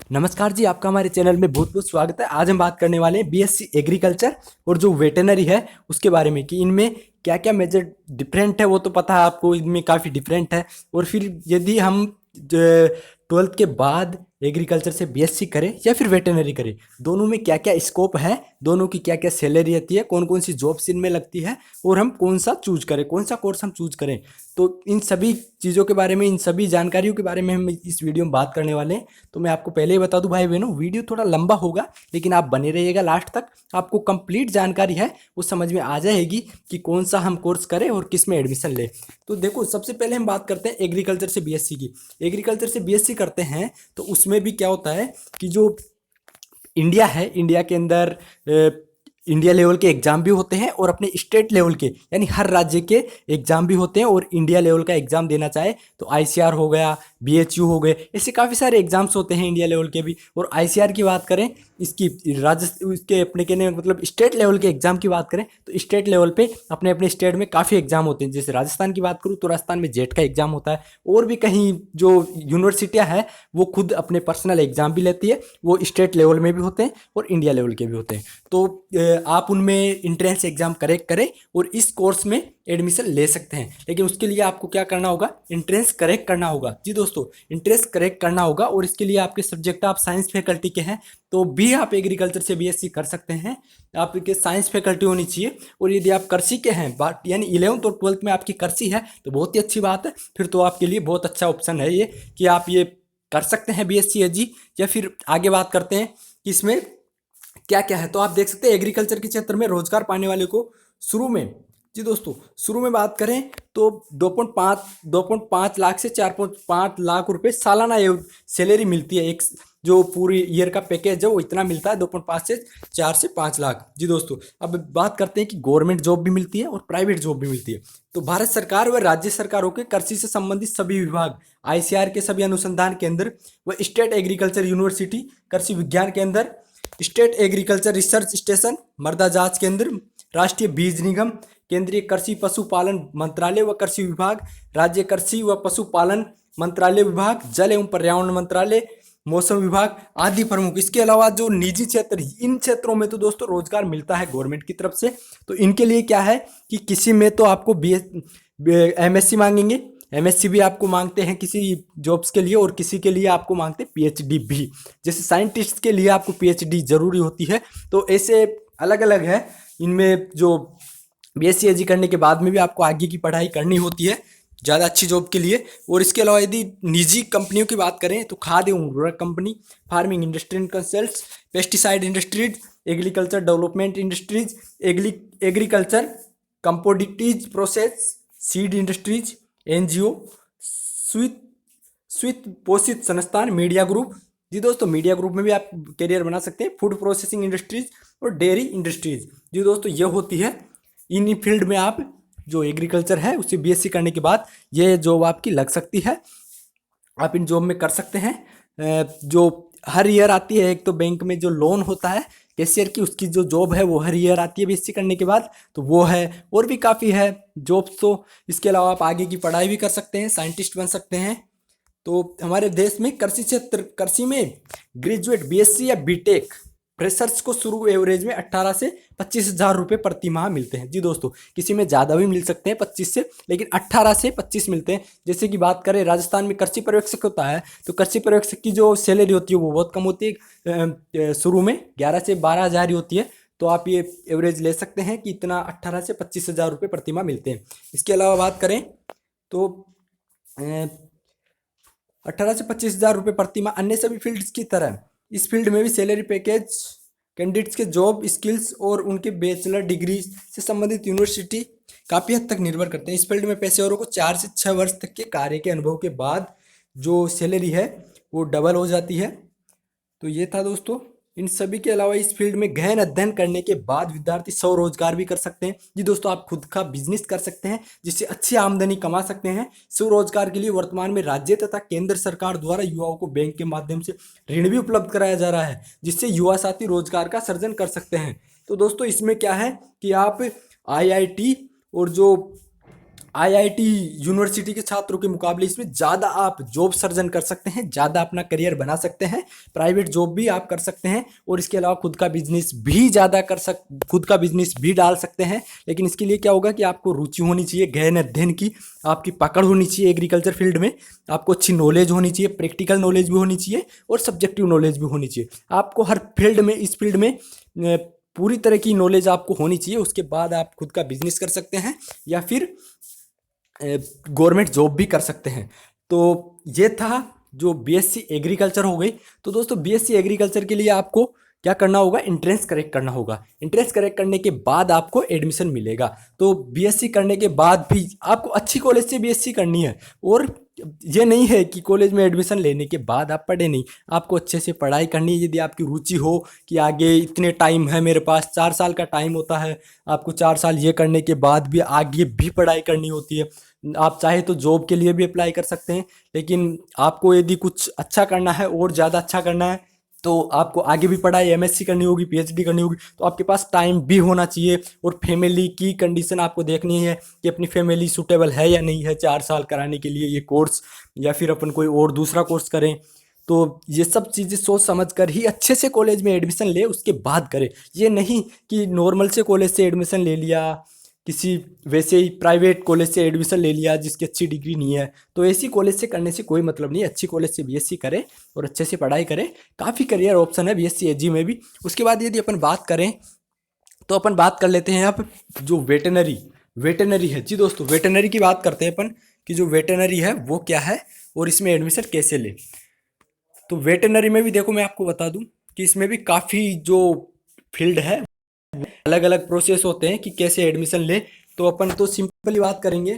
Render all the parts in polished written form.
नमस्कार जी, आपका हमारे चैनल में बहुत बहुत स्वागत है। आज हम बात करने वाले हैं बीएससी एग्रीकल्चर और जो वेटनरी है उसके बारे में कि इनमें क्या क्या मेजर डिफरेंट है। वो तो पता है आपको, इनमें काफ़ी डिफरेंट है। और फिर यदि हम 12th के बाद एग्रीकल्चर से बीएससी करें या फिर वेटनरी करें, दोनों में क्या क्या स्कोप है, दोनों की क्या क्या सैलरी रहती है, कौन कौन सी जॉब्स इनमें लगती है और हम कौन सा चूज करें, कौन सा कोर्स हम चूज करें। तो इन सभी चीज़ों के बारे में, इन सभी जानकारियों के बारे में हम इस वीडियो में बात करने वाले हैं। तो मैं आपको पहले ही बता दूं भाई बहनों, वीडियो थोड़ा लंबा होगा लेकिन आप बने रहिएगा लास्ट तक। आपको कंप्लीट जानकारी है वो समझ में आ जाएगी कि कौन सा हम कोर्स करें और किस में एडमिशन लें। तो देखो, सबसे पहले हम बात करते हैं एग्रीकल्चर से बीएससी की। एग्रीकल्चर से बीएससी करते हैं तो उसमें भी क्या होता है कि जो इंडिया है, इंडिया के अंदर इंडिया लेवल के एग्जाम भी होते हैं और अपने स्टेट लेवल के यानी हर राज्य के एग्जाम भी होते हैं। और इंडिया लेवल का एग्जाम देना चाहे तो आईसीआर हो गया, बीएचयू हो गए, ऐसे काफ़ी सारे एग्जाम्स होते हैं इंडिया लेवल के भी। और आईसीआर की बात करें, इसकी इसके अपने कहने मतलब स्टेट लेवल के एग्जाम की बात करें तो स्टेट लेवल पे अपने अपने स्टेट में काफ़ी एग्जाम होते हैं। जैसे राजस्थान की बात करूँ तो राजस्थान में जेट का एग्जाम होता है। और भी कहीं जो यूनिवर्सिटियाँ हैं वो खुद अपने पर्सनल एग्जाम भी लेती है, वो स्टेट लेवल में भी होते हैं और इंडिया लेवल के भी होते हैं। तो आप उनमें इंट्रेंस एग्जाम करेक्ट करें और इस कोर्स में एडमिशन ले सकते हैं। लेकिन उसके लिए आपको क्या करना होगा, इंट्रेंस करेक्ट करना होगा जी दोस्तों, इंट्रेंस करेक्ट करना होगा। और इसके लिए आपके सब्जेक्ट, आप साइंस फैकल्टी के हैं तो भी आप एग्रीकल्चर से बीएससी कर सकते हैं। आपके साइंस फैकल्टी होनी चाहिए। और यदि आप कृषि के हैं, बात यानी 11th और 12th में आपकी कृषि है तो बहुत ही अच्छी बात है। फिर तो आपके लिए बहुत अच्छा ऑप्शन है ये कि आप ये कर सकते हैं बीएससी जी। या फिर आगे बात करते हैं कि इसमें क्या क्या है। तो आप देख सकते हैं एग्रीकल्चर के क्षेत्र में रोजगार पाने वाले को शुरू में जी दोस्तों, शुरू में बात करें तो 2.5 लाख से 4.5 लाख रुपए सालाना सैलरी मिलती है। एक जो पूरी ईयर का पैकेज है वो इतना मिलता है, 2.5 से 4 से 5 लाख जी दोस्तों। अब बात करते हैं कि गवर्नमेंट जॉब भी मिलती है और प्राइवेट जॉब भी मिलती है। तो भारत सरकार व राज्य सरकारों के कृषि से संबंधित सभी विभाग, आईसीआर के सभी अनुसंधान केंद्र व स्टेट एग्रीकल्चर यूनिवर्सिटी कृषि विज्ञान केंद्र, स्टेट एग्रीकल्चर रिसर्च स्टेशन, मृदा जांच केंद्र, राष्ट्रीय बीज निगम, केंद्रीय कृषि पशुपालन मंत्रालय व कृषि विभाग, राज्य कृषि व पशुपालन मंत्रालय विभाग, जल एवं पर्यावरण मंत्रालय, मौसम विभाग आदि प्रमुख। इसके अलावा जो निजी क्षेत्र, इन क्षेत्रों में तो दोस्तों रोजगार मिलता है गवर्नमेंट की तरफ से। तो इनके लिए क्या है कि किसी में तो आपको एमएससी मांगेंगे, एमएससी भी आपको मांगते हैं किसी जॉब्स के लिए, और किसी के लिए आपको मांगते हैं पीएचडी भी। जैसे साइंटिस्ट के लिए आपको पीएचडी जरूरी होती है। तो ऐसे अलग अलग है। इनमें जो बीएससी एजी करने के बाद में भी आपको आगे की पढ़ाई करनी होती है ज़्यादा अच्छी जॉब के लिए। और इसके अलावा यदि निजी कंपनियों की बात करें तो खाद्य एवं उर्वरक company, farming industry and consults, pesticide industries, agriculture development industries, agriculture commodities process, seed industries, NGO, स्वित स्वित पोषित संस्थान, मीडिया ग्रुप जी दोस्तों। मीडिया ग्रुप में भी आप करियर बना सकते हैं। फूड प्रोसेसिंग इंडस्ट्रीज और डेयरी इंडस्ट्रीज जी दोस्तों, ये होती है। इन फील्ड में आप जो एग्रीकल्चर है उससे बीएससी करने के बाद ये जॉब आपकी लग सकती है। आप इन जॉब में कर सकते हैं। जो हर ईयर आती है, एक तो बैंक में जो लोन होता है कैशियर की, उसकी जो जॉब है वो हर ईयर आती है बीएससी करने के बाद, तो वो है। और भी काफ़ी है जॉब्स। तो इसके अलावा आप आगे की पढ़ाई भी कर सकते हैं, साइंटिस्ट बन सकते हैं। तो हमारे देश में कृषि क्षेत्र, कृषि में ग्रेजुएट बीएससी या बीटेक फ्रेशर्स को शुरू एवरेज में 18 से 25 हज़ार रुपये प्रति माह मिलते हैं जी दोस्तों। किसी में ज़्यादा भी मिल सकते हैं 25 से, लेकिन 18 से 25 मिलते हैं। जैसे कि बात करें राजस्थान में कृषि पर्यवेक्षक होता है तो कृषि पर्यवेक्षक की जो सैलरी होती है वो बहुत कम होती है, शुरू में 11 से 12 हज़ार ही होती है। तो आप ये एवरेज ले सकते हैं कि इतना 18 से 25 हज़ार रुपये प्रति माह मिलते हैं। इसके अलावा बात करें तो 18 से 25 हज़ार रुपये प्रति माह अन्य सभी फील्ड्स की तरह इस फील्ड में भी सैलरी पैकेज कैंडिडेट्स के जॉब स्किल्स और उनके बैचलर डिग्री से संबंधित यूनिवर्सिटी काफ़ी हद तक निर्भर करते हैं। इस फील्ड में पेशेवरों को 4 से 6 वर्ष तक के कार्य के अनुभव के बाद जो सैलरी है वो डबल हो जाती है। तो ये था दोस्तों। इन सभी के अलावा इस फील्ड में गहन अध्ययन करने के बाद विद्यार्थी स्वरोजगार भी कर सकते हैं जी दोस्तों। आप खुद का बिजनेस कर सकते हैं जिससे अच्छी आमदनी कमा सकते हैं। स्वरोजगार के लिए वर्तमान में राज्य तथा केंद्र सरकार द्वारा युवाओं को बैंक के माध्यम से ऋण भी उपलब्ध कराया जा रहा है, जिससे युवा साथी रोजगार का सृजन कर सकते हैं। तो दोस्तों इसमें क्या है कि आप आईआईटी और जो आईआईटी यूनिवर्सिटी के छात्रों के मुकाबले इसमें ज़्यादा आप जॉब सर्जन कर सकते हैं, ज़्यादा अपना करियर बना सकते हैं, प्राइवेट जॉब भी आप कर सकते हैं और इसके अलावा खुद का बिजनेस भी डाल सकते हैं। लेकिन इसके लिए क्या होगा कि आपको रुचि होनी चाहिए गहन अध्ययन की, आपकी पकड़ होनी चाहिए एग्रीकल्चर फील्ड में, आपको अच्छी नॉलेज होनी चाहिए, प्रैक्टिकल नॉलेज भी होनी चाहिए और सब्जेक्टिव नॉलेज भी होनी चाहिए। आपको हर फील्ड में, इस फील्ड में पूरी तरह की नॉलेज आपको होनी चाहिए। उसके बाद आप खुद का बिजनेस कर सकते हैं या फिर गवर्नमेंट जॉब भी कर सकते हैं। तो ये था जो बीएससी एग्रीकल्चर हो गई। तो दोस्तों बीएससी एग्रीकल्चर के लिए आपको क्या करना होगा, एंट्रेंस करेक्ट करना होगा। एंट्रेंस करेक्ट करने के बाद आपको एडमिशन मिलेगा। तो बीएससी करने के बाद भी आपको अच्छी कॉलेज से बीएससी करनी है और ये नहीं है कि कॉलेज में एडमिशन लेने के बाद आप पढ़े नहीं, आपको अच्छे से पढ़ाई करनी है। यदि आपकी रुचि हो कि आगे इतने टाइम है मेरे पास, 4 साल का टाइम होता है, आपको 4 साल ये करने के बाद भी आगे भी पढ़ाई करनी होती है। आप चाहे तो जॉब के लिए भी अप्लाई कर सकते हैं, लेकिन आपको यदि कुछ अच्छा करना है और ज़्यादा अच्छा करना है तो आपको आगे भी पढ़ाई एमएससी करनी होगी, पीएचडी करनी होगी। तो आपके पास टाइम भी होना चाहिए और फैमिली की कंडीशन आपको देखनी है कि अपनी फैमिली सूटेबल है या नहीं है 4 साल कराने के लिए ये कोर्स, या फिर अपन कोई और दूसरा कोर्स करें। तो ये सब चीज़ें सोच समझ कर ही अच्छे से कॉलेज में एडमिशन ले, उसके बाद करें। ये नहीं कि नॉर्मल से कॉलेज से एडमिशन ले लिया, किसी वैसे ही प्राइवेट कॉलेज से एडमिशन ले लिया जिसकी अच्छी डिग्री नहीं है, तो ऐसी कॉलेज से करने से कोई मतलब नहीं। अच्छी कॉलेज से बीएससी करें और अच्छे से पढ़ाई करें, काफ़ी करियर ऑप्शन है बीएससी एजी में भी। उसके बाद यदि अपन बात करें तो अपन बात कर लेते हैं अब जो वेटेनरी है। जी दोस्तों, वेटेनरी की बात करते हैं अपन कि जो वेटेनरी है वो क्या है और इसमें एडमिशन कैसे ले। तो वेटेनरी में भी देखो, मैं आपको बता दूं कि इसमें भी काफ़ी जो फील्ड है, अलग अलग प्रोसेस होते हैं कि कैसे एडमिशन ले। तो अपन तो सिंपली बात करेंगे।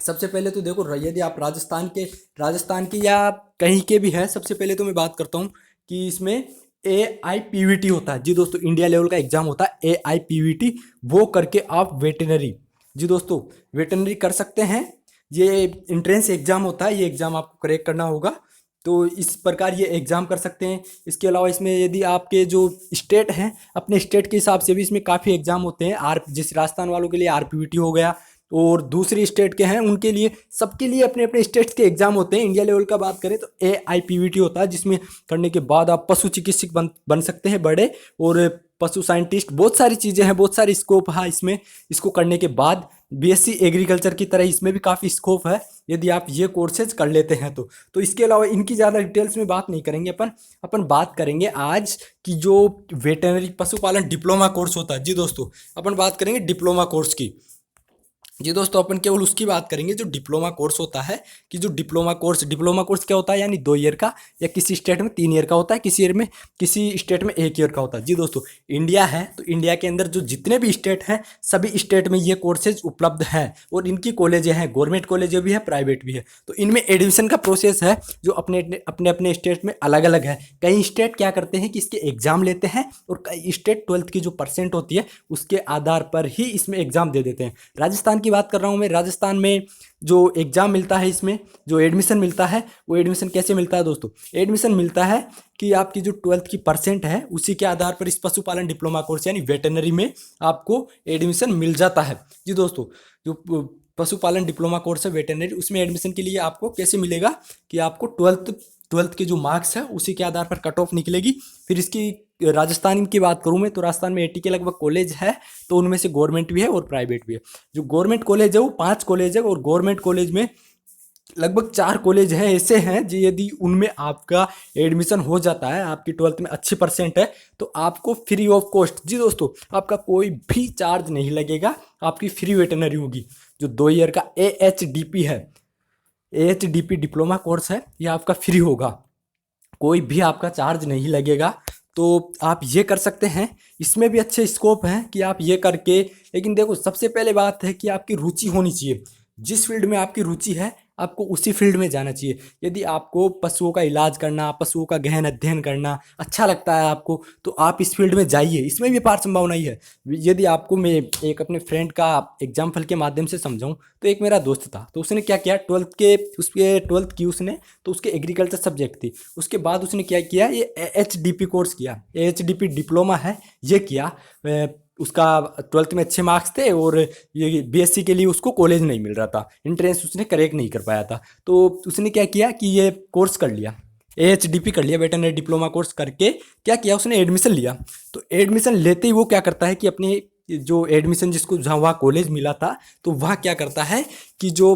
सबसे पहले तो देखो, यदि आप राजस्थान के या कहीं के भी हैं, सबसे पहले तो मैं बात करता हूँ कि इसमें AIPVT होता है। जी दोस्तों, इंडिया लेवल का एग्जाम होता है AIPVT, वो करके आप वेटेनरी, जी दोस्तों, वेटेनरी कर सकते हैं। ये इंट्रेंस एग्जाम होता है, ये एग्जाम आपको क्रैक करना होगा। तो इस प्रकार ये एग्ज़ाम कर सकते हैं। इसके अलावा इसमें यदि आपके जो स्टेट हैं, अपने स्टेट के हिसाब से भी इसमें काफ़ी एग्ज़ाम होते हैं। जिस राजस्थान वालों के लिए RPVT हो गया और दूसरी स्टेट के हैं उनके लिए, सबके लिए अपने अपने स्टेट्स के एग्जाम होते हैं। इंडिया लेवल का बात करें तो AIPVT होता है, जिसमें करने के बाद आप पशु चिकित्सक बन सकते हैं बड़े, और पशु साइंटिस्ट, बहुत सारी चीज़ें हैं, बहुत सारी स्कोप है इसमें। इसको करने के बाद बीएससी एग्रीकल्चर की तरह इसमें भी काफ़ी स्कोप है यदि आप ये कोर्सेज कर लेते हैं तो इसके अलावा इनकी ज़्यादा डिटेल्स में बात नहीं करेंगे अपन बात करेंगे आज की जो वेटेनरी पशुपालन डिप्लोमा कोर्स होता है। जी दोस्तों, अपन बात करेंगे डिप्लोमा कोर्स की। जी दोस्तों, अपन केवल उसकी बात करेंगे जो डिप्लोमा कोर्स होता है, कि जो डिप्लोमा कोर्स क्या होता है, यानी 2 ईयर का, या किसी स्टेट में 3 ईयर का होता है, किसी स्टेट में 1 ईयर का होता है। जी दोस्तों, इंडिया है तो इंडिया के अंदर जो जितने भी स्टेट हैं, सभी स्टेट में ये कोर्सेज उपलब्ध हैं और इनकी कॉलेजें हैं, गवर्नमेंट कॉलेजें भी है, प्राइवेट भी है। तो इनमें एडमिशन का प्रोसेस है जो अपने अपने अपने स्टेट में अलग अलग है। कई स्टेट क्या करते हैं कि इसके एग्जाम लेते हैं और कई स्टेट 12th की जो परसेंट होती है उसके आधार पर ही इसमें एग्जाम दे देते हैं। राजस्थान की बात कर रहा हूँ मैं। राजस्थान में जो एग्जाम मिलता है, इसमें जो एडमिशन मिलता है, वो एडमिशन कैसे मिलता है दोस्तों? एडमिशन मिलता है कि आपकी जो 12th की परसेंट है उसी के आधार पर इस पशुपालन डिप्लोमा कोर्स यानी वेटेनरी में आपको एडमिशन मिल जाता है। जी दोस्तों, जो पशुपालन डिप्लोमा कोर्स है वेटेनरी, उसमें एडमिशन के लिए आपको कैसे मिलेगा कि आपको 12th के जो मार्क्स है उसी के आधार पर कट ऑफ निकलेगी। फिर इसकी राजस्थान की बात करूँ मैं तो राजस्थान में 80 के लगभग कॉलेज है, तो उनमें से गवर्नमेंट भी है और प्राइवेट भी है। जो गवर्नमेंट कॉलेज है वो 5 कॉलेज है और गवर्नमेंट कॉलेज में लगभग 4 कॉलेज हैं ऐसे हैं जी, यदि उनमें आपका एडमिशन हो जाता है, आपकी 12th में अच्छी परसेंट है, तो आपको फ्री ऑफ कॉस्ट, जी दोस्तों, आपका कोई भी चार्ज नहीं लगेगा, आपकी फ्री वेटनरी होगी। जो 2 ईयर का AHDP है, AHDP डिप्लोमा कोर्स है, यह आपका फ्री होगा, कोई भी आपका चार्ज नहीं लगेगा। तो आप ये कर सकते हैं, इसमें भी अच्छे स्कोप हैं कि आप ये करके, लेकिन देखो सबसे पहले बात है कि आपकी रुचि होनी चाहिए। जिस फील्ड में आपकी रुचि है आपको उसी फील्ड में जाना चाहिए। यदि आपको पशुओं का इलाज करना, पशुओं का गहन अध्ययन करना अच्छा लगता है आपको, तो आप इस फील्ड में जाइए, इसमें भी अपार संभावना ही है। यदि आपको मैं एक अपने फ्रेंड का एग्जाम्पल के माध्यम से समझाऊं तो एक मेरा दोस्त था, तो उसने क्या किया, 12th की उसने, तो उसके एग्रीकल्चर सब्जेक्ट थी। उसके बाद उसने क्या किया, ये AHDP कोर्स किया, AHDP डिप्लोमा है ये किया। उसका 12th में अच्छे मार्क्स थे और ये बीएससी के लिए उसको कॉलेज नहीं मिल रहा था, एंट्रेंस उसने क्रैक नहीं कर पाया था। तो उसने क्या किया कि ये कोर्स कर लिया, एएचडीपी कर लिया, वेटरनरी डिप्लोमा कोर्स करके क्या किया उसने एडमिशन लिया। तो एडमिशन लेते ही वो क्या करता है कि अपने जो एडमिशन जिसको जहाँ वहाँ कॉलेज मिला था, तो वहाँ क्या करता है कि जो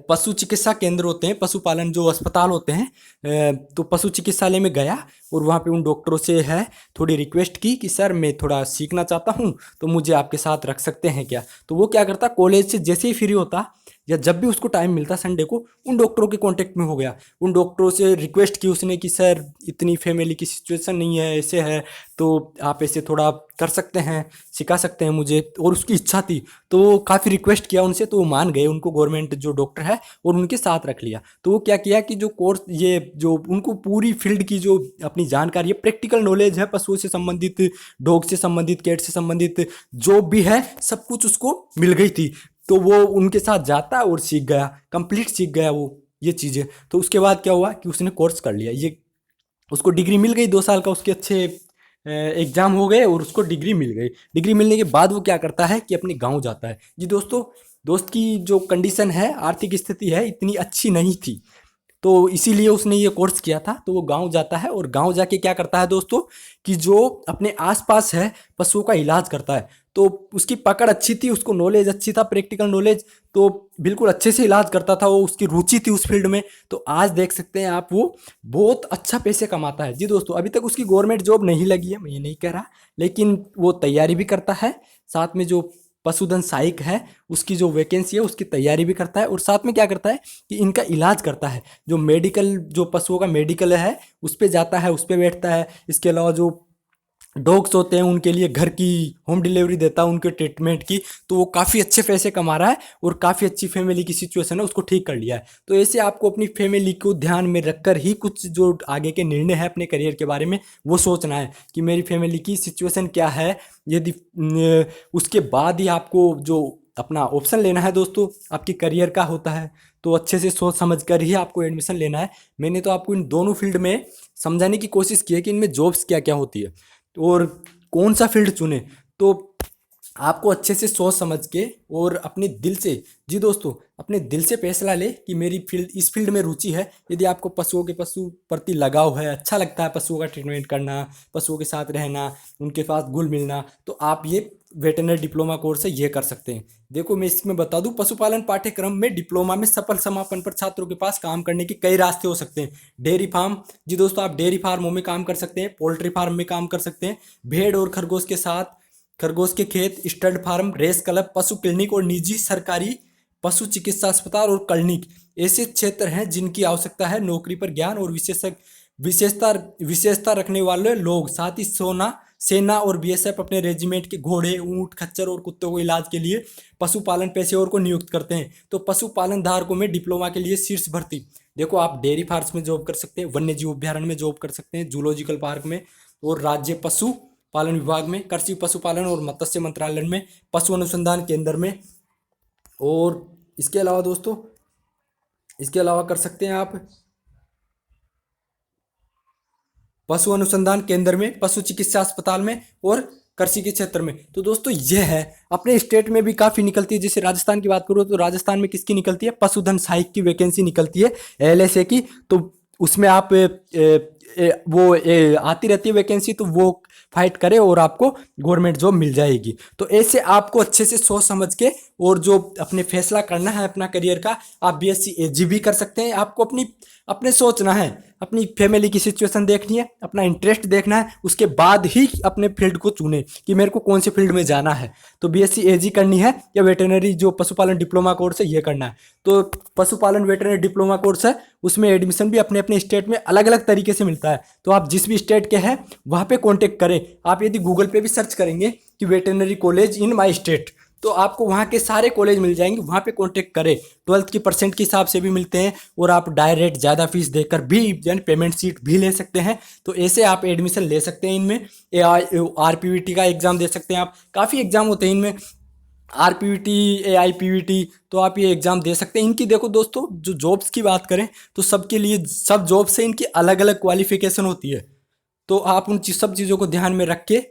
पशु चिकित्सा केंद्र होते हैं, पशुपालन जो अस्पताल होते हैं, तो पशु चिकित्सालय में गया और वहाँ पे उन डॉक्टरों से है थोड़ी रिक्वेस्ट की कि सर मैं थोड़ा सीखना चाहता हूँ, तो मुझे आपके साथ रख सकते हैं क्या। तो वो क्या करता, कॉलेज से जैसे ही फ्री होता या जब भी उसको टाइम मिलता संडे को, उन डॉक्टरों के कांटेक्ट में हो गया, उन डॉक्टरों से रिक्वेस्ट की उसने कि सर इतनी फैमिली की सिचुएशन नहीं है, ऐसे है, तो आप ऐसे थोड़ा कर सकते हैं, सिखा सकते हैं मुझे, और उसकी इच्छा थी। तो काफ़ी रिक्वेस्ट किया उनसे, तो वो मान गए, उनको गवर्नमेंट जो डॉक्टर है और उनके साथ रख लिया। तो वो क्या किया कि जो कोर्स ये जो उनको पूरी फील्ड की जो अपनी जानकारी है, प्रैक्टिकल नॉलेज है, पशुओं से संबंधित, डॉग से संबंधित, कैट से संबंधित जो भी है सब कुछ उसको मिल गई थी। तो वो उनके साथ जाता और सीख गया, कंप्लीट सीख गया वो ये चीज़ें। तो उसके बाद क्या हुआ कि उसने कोर्स कर लिया, ये उसको डिग्री मिल गई 2 साल का, उसके अच्छे एग्जाम हो गए और उसको डिग्री मिल गई। डिग्री मिलने के बाद वो क्या करता है कि अपने गांव जाता है। जी दोस्तों, दोस्त की जो कंडीशन है, आर्थिक स्थिति है, इतनी अच्छी नहीं थी, तो इसीलिए उसने ये कोर्स किया था। तो वो गांव जाता है और गांव जाके क्या करता है दोस्तों कि जो अपने आसपास है पशुओं का इलाज करता है। तो उसकी पकड़ अच्छी थी, उसको नॉलेज अच्छी था, प्रैक्टिकल नॉलेज, तो बिल्कुल अच्छे से इलाज करता था वो, उसकी रुचि थी उस फील्ड में। तो आज देख सकते हैं आप, वो बहुत अच्छा पैसे कमाता है। जी दोस्तों, अभी तक उसकी गवर्नमेंट जॉब नहीं लगी है, मैं ये नहीं कह रहा, लेकिन वो तैयारी भी करता है, साथ में जो पशुधन सहायक है उसकी जो वैकेंसी है उसकी तैयारी भी करता है, और साथ में क्या करता है कि इनका इलाज करता है। जो मेडिकल, जो पशुओं का मेडिकल है उस पे जाता है, उस पे बैठता है। इसके अलावा जो डॉग्स होते हैं उनके लिए घर की होम डिलीवरी देता है, उनके ट्रीटमेंट की। तो वो काफ़ी अच्छे पैसे कमा रहा है और काफ़ी अच्छी फैमिली की सिचुएशन है उसको ठीक कर लिया है। तो ऐसे आपको अपनी फैमिली को ध्यान में रखकर ही कुछ जो आगे के निर्णय है अपने करियर के बारे में वो सोचना है कि मेरी फैमिली की सिचुएशन क्या है। यदि उसके बाद ही आपको जो अपना ऑप्शन लेना है दोस्तों, आपकी करियर का होता है, तो अच्छे से सोच समझ कर ही आपको एडमिशन लेना है। मैंने तो आपको इन दोनों फील्ड में समझाने की कोशिश की है कि इनमें जॉब्स क्या क्या होती है और कौन सा फील्ड चुने। तो आपको अच्छे से सोच समझ के और अपने दिल से, जी दोस्तों, अपने दिल से फैसला ले कि मेरी फील्ड, इस फील्ड में रुचि है। यदि आपको पशु प्रति लगाव है, अच्छा लगता है पशुओं का ट्रीटमेंट करना, पशुओं के साथ रहना, उनके पास घुल मिलना, तो आप ये वेटरनरी डिप्लोमा कोर्स है ये कर सकते हैं। देखो मैं इसमें बता दूं, पशुपालन पाठ्यक्रम में डिप्लोमा में सफल समापन पर छात्रों के पास काम करने के कई रास्ते हो सकते हैं। डेयरी फार्म, जी दोस्तों, आप डेयरी फार्मों में काम कर सकते हैं, पोल्ट्री फार्म में काम कर सकते हैं, भेड़ और खरगोश के साथ, खरगोश के खेत, स्टड फार्म, रेस क्लब, पशु क्लिनिक और निजी सरकारी पशु चिकित्सा अस्पताल और क्लिनिक ऐसे क्षेत्र हैं जिनकी आवश्यकता है नौकरी पर ज्ञान और विशेषता विशेषता रखने वाले लोग। साथ ही सेना और बीएसएफ अपने रेजिमेंट के घोड़े, ऊंट, खच्चर और कुत्तों को इलाज के लिए पशुपालन पेशेवर को नियुक्त करते हैं। तो पशुपालन धारकों में डिप्लोमा के लिए शीर्ष भर्ती, देखो आप डेयरी फार्म्स में जॉब कर सकते हैं, वन्य जीव अभ्यारण्य में जॉब कर सकते हैं, जूलॉजिकल पार्क में, और राज्य पशु पालन विभाग में, कृषि पशुपालन और मत्स्य मंत्रालय में, पशु अनुसंधान केंद्र में। और इसके अलावा दोस्तों, इसके अलावा कर सकते हैं आप पशु अनुसंधान केंद्र में, पशु चिकित्सा अस्पताल में और कृषि के क्षेत्र में। तो दोस्तों ये है, अपने स्टेट में भी काफ़ी निकलती है। जैसे राजस्थान की बात करूँ तो राजस्थान में किसकी निकलती है, पशुधन सहायक की वैकेंसी निकलती है, एलएसए की। तो उसमें आप आती रहती है वैकेंसी, तो वो फाइट करें और आपको गवर्नमेंट जॉब मिल जाएगी। तो ऐसे आपको अच्छे से सोच समझ के और जो अपने फैसला करना है अपना करियर का, आप बीएससी एजी भी कर सकते हैं। आपको अपने सोचना है, अपनी फैमिली की सिचुएशन देखनी है, अपना इंटरेस्ट देखना है, उसके बाद ही अपने फील्ड को चुने कि मेरे को कौन से फील्ड में जाना है। तो बीएससी एजी करनी है या वेटरनरी जो पशुपालन डिप्लोमा कोर्स है ये करना है। तो पशुपालन वेटरनरी डिप्लोमा कोर्स है, उसमें एडमिशन भी अपने अपने स्टेट में अलग अलग तरीके से मिलता है। तो आप जिस भी स्टेट के हैं वहाँ पे कांटेक्ट करें। आप यदि गूगल पे भी सर्च करेंगे कि veterinary college in my state, तो आपको वहाँ के सारे कॉलेज मिल जाएंगे, वहाँ पे कांटेक्ट करें। 12th की परसेंट के हिसाब से भी मिलते हैं और आप डायरेक्ट ज़्यादा फीस देकर भी यानी पेमेंट सीट भी ले सकते हैं। तो ऐसे आप एडमिशन ले सकते हैं इनमें। आरपीवीटी का एग्ज़ाम दे सकते हैं आप, काफ़ी एग्ज़ाम होते हैं इनमें, आरपीवीटी, एआईपीवीटी, तो आप ये एग्ज़ाम दे सकते हैं। इनकी देखो दोस्तों, जो जॉब्स की बात करें तो सबके लिए, सब जॉब से इनकी अलग अलग क्वालिफिकेशन होती है। तो आप उन सब चीज़ों को ध्यान में रख के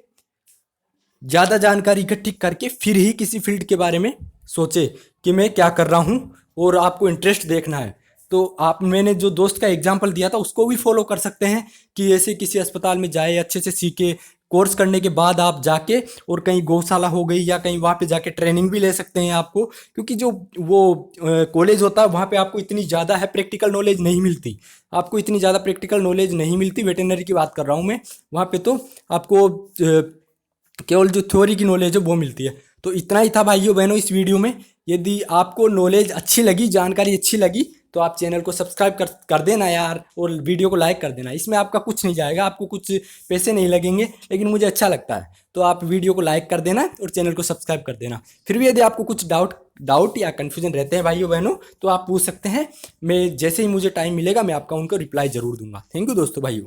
ज़्यादा जानकारी इकट्ठी करके फिर ही किसी फील्ड के बारे में सोचे कि मैं क्या कर रहा हूँ, और आपको इंटरेस्ट देखना है। तो आप, मैंने जो दोस्त का एग्जांपल दिया था उसको भी फॉलो कर सकते हैं कि ऐसे किसी अस्पताल में जाए, अच्छे से सीखे, कोर्स करने के बाद आप जाके, और कहीं गौशाला हो गई या कहीं वहाँ पे जाके ट्रेनिंग भी ले सकते हैं आपको, क्योंकि जो वो कॉलेज होता है वहाँ पे आपको इतनी ज़्यादा है प्रैक्टिकल नॉलेज नहीं मिलती। आपको इतनी ज़्यादा प्रैक्टिकल नॉलेज नहीं मिलती, वेटेनरी की बात कर रहा हूँ मैं। वहाँ पे तो आपको केवल जो थ्योरी की नॉलेज है वो मिलती है। तो इतना ही था भाइयों बहनों इस वीडियो में। यदि आपको नॉलेज अच्छी लगी, जानकारी अच्छी लगी, तो आप चैनल को सब्सक्राइब कर देना यार, और वीडियो को लाइक कर देना। इसमें आपका कुछ नहीं जाएगा, आपको कुछ पैसे नहीं लगेंगे, लेकिन मुझे अच्छा लगता है। तो आप वीडियो को लाइक कर देना और चैनल को सब्सक्राइब कर देना। फिर भी यदि आपको कुछ डाउट या कन्फ्यूजन रहते हैं भाइयों बहनों, तो आप पूछ सकते हैं। मैं जैसे ही मुझे टाइम मिलेगा मैं आपका उनको रिप्लाई ज़रूर दूंगा। थैंक यू दोस्तों भाइयों।